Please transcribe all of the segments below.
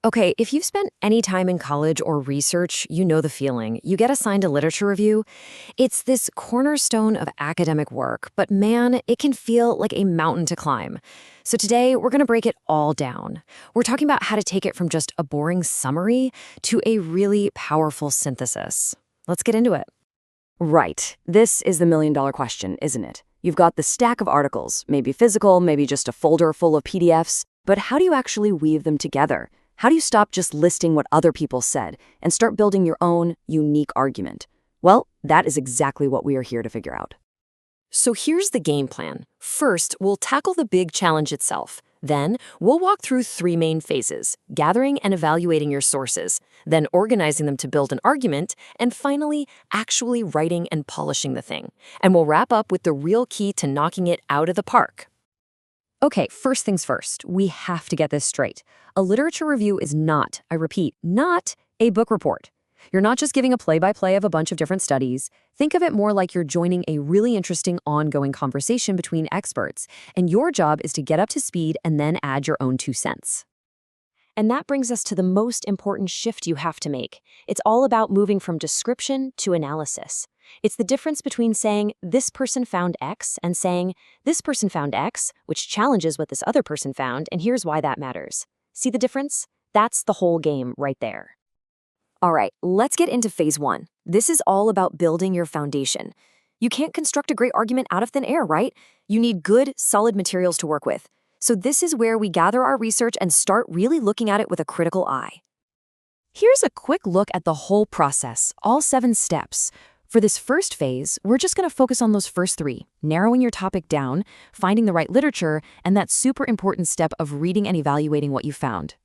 Okay, if you've spent any time in college or research, you know the feeling. You get assigned a literature review. It's this cornerstone of academic work, but man, it can feel like a mountain to climb. So today, we're going to break it all down. We're talking about how to take it from just a boring summary to a really powerful synthesis. Let's get into it. Right. This is the million-dollar question, isn't it? You've got the stack of articles, maybe physical, maybe just a folder full of PDFs, but how do you actually weave them together? How do you stop just listing what other people said and start building your own unique argument? Well, that is exactly what we are here to figure out. So here's the game plan. First, we'll tackle the big challenge itself. Then, we'll walk through three main phases: gathering and evaluating your sources, then organizing them to build an argument, and finally, actually writing and polishing the thing. And we'll wrap up with the real key to knocking it out of the park. Okay, first things first, we have to get this straight. A literature review is not, I repeat, not a book report. You're not just giving a play-by-play of a bunch of different studies. Think of it more like you're joining a really interesting ongoing conversation between experts, and your job is to get up to speed and then add your own 2 cents. And that brings us to the most important shift you have to make. It's all about moving from description to analysis. It's the difference between saying, this person found X, and saying, this person found X, which challenges what this other person found, and here's why that matters. See the difference? That's the whole game right there. All right, let's get into phase 1. This is all about building your foundation. You can't construct a great argument out of thin air, right? You need good, solid materials to work with. So this is where we gather our research and start really looking at it with a critical eye. Here's a quick look at the whole process, all 7 steps. For this first phase, we're just going to focus on those first 3, narrowing your topic down, finding the right literature, and that super important step of reading and evaluating what you found.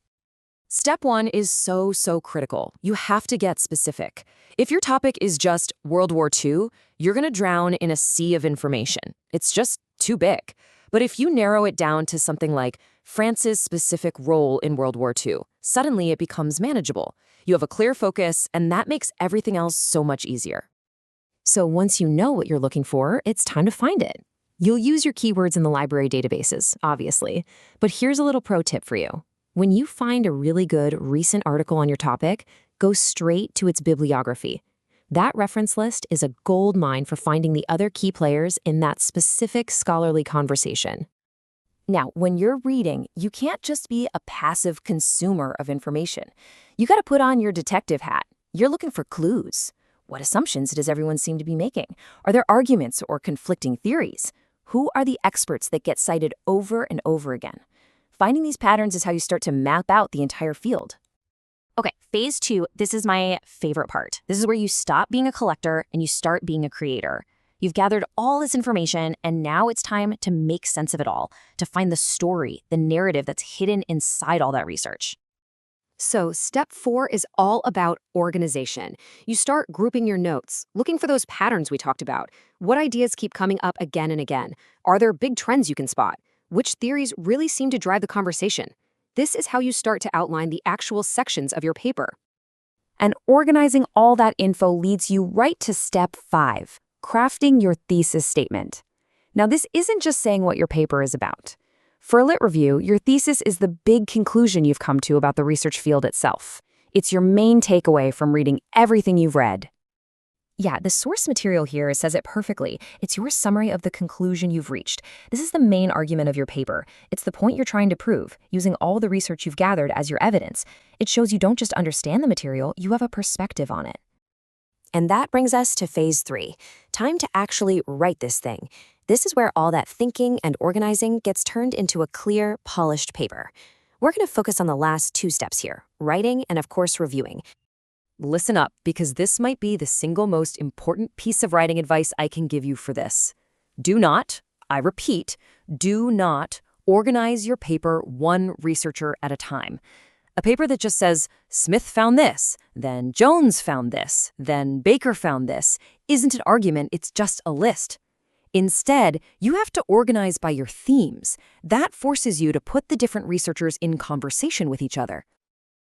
Step 1 is so critical. You have to get specific. If your topic is just World War II, you're going to drown in a sea of information. It's just too big. But if you narrow it down to something like France's specific role in World War II, suddenly it becomes manageable. You have a clear focus, and that makes everything else so much easier. So once you know what you're looking for, it's time to find it. You'll use your keywords in the library databases, obviously. But here's a little pro tip for you. When you find a really good recent article on your topic, go straight to its bibliography. That reference list is a gold mine for finding the other key players in that specific scholarly conversation. Now, when you're reading, you can't just be a passive consumer of information. You got to put on your detective hat. You're looking for clues. What assumptions does everyone seem to be making? Are there arguments or conflicting theories? Who are the experts that get cited over and over again? Finding these patterns is how you start to map out the entire field. Okay, phase 2, this is my favorite part. This is where you stop being a collector and you start being a creator. You've gathered all this information, and now it's time to make sense of it all, to find the story, the narrative that's hidden inside all that research. So step 4 is all about organization. You start grouping your notes, looking for those patterns we talked about. What ideas keep coming up again and again? Are there big trends you can spot? Which theories really seem to drive the conversation? This is how you start to outline the actual sections of your paper. And organizing all that info leads you right to step 5, crafting your thesis statement. Now, this isn't just saying what your paper is about. For a lit review, your thesis is the big conclusion you've come to about the research field itself. It's your main takeaway from reading everything you've read. Yeah, the source material here says it perfectly. It's your summary of the conclusion you've reached. This is the main argument of your paper. It's the point you're trying to prove, using all the research you've gathered as your evidence. It shows you don't just understand the material, you have a perspective on it. And that brings us to phase 3. Time to actually write this thing. This is where all that thinking and organizing gets turned into a clear, polished paper. We're going to focus on the last 2 steps here, writing and, of course, reviewing. Listen up, because this might be the single most important piece of writing advice I can give you for this. Do not, I repeat, do not organize your paper one researcher at a time. A paper that just says, Smith found this, then Jones found this, then Baker found this, isn't an argument, it's just a list. Instead, you have to organize by your themes. That forces you to put the different researchers in conversation with each other.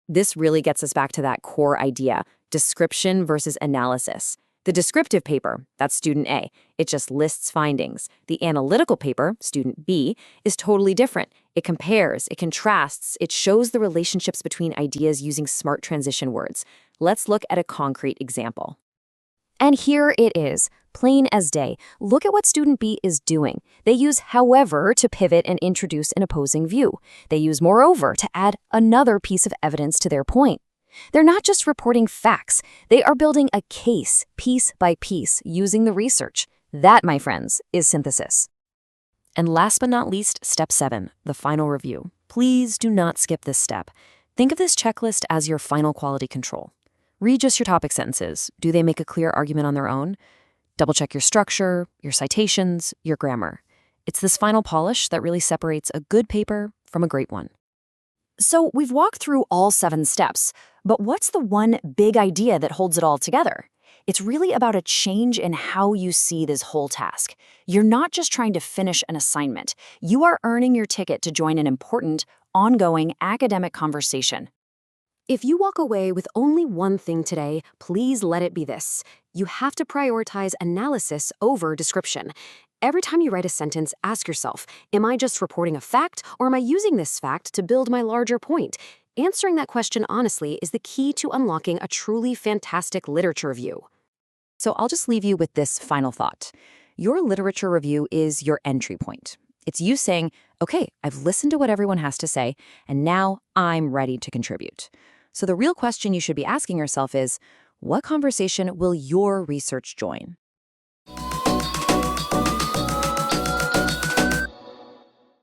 This really gets us back to that core idea, description versus analysis. The descriptive paper, that's student A, it just lists findings. The analytical paper, student B, is totally different. It compares, it contrasts, it shows the relationships between ideas using smart transition words. Let's look at a concrete example. And here it is, plain as day. Look at what student B is doing. They use however to pivot and introduce an opposing view. They use moreover to add another piece of evidence to their point. They're not just reporting facts, they are building a case, piece by piece, using the research. That, my friends, is synthesis. And last but not least, step 7, the final review. Please do not skip this step. Think of this checklist as your final quality control. Read just your topic sentences. Do they make a clear argument on their own? Double-check your structure, your citations, your grammar. It's this final polish that really separates a good paper from a great one. So we've walked through all 7 steps, but what's the one big idea that holds it all together? It's really about a change in how you see this whole task. You're not just trying to finish an assignment. You are earning your ticket to join an important, ongoing academic conversation. If you walk away with only one thing today, please let it be this. You have to prioritize analysis over description. Every time you write a sentence, ask yourself, am I just reporting a fact, or am I using this fact to build my larger point? Answering that question honestly is the key to unlocking a truly fantastic literature review. So I'll just leave you with this final thought. Your literature review is your entry point. It's you saying, okay, I've listened to what everyone has to say, and now I'm ready to contribute. So the real question you should be asking yourself is, what conversation will your research join?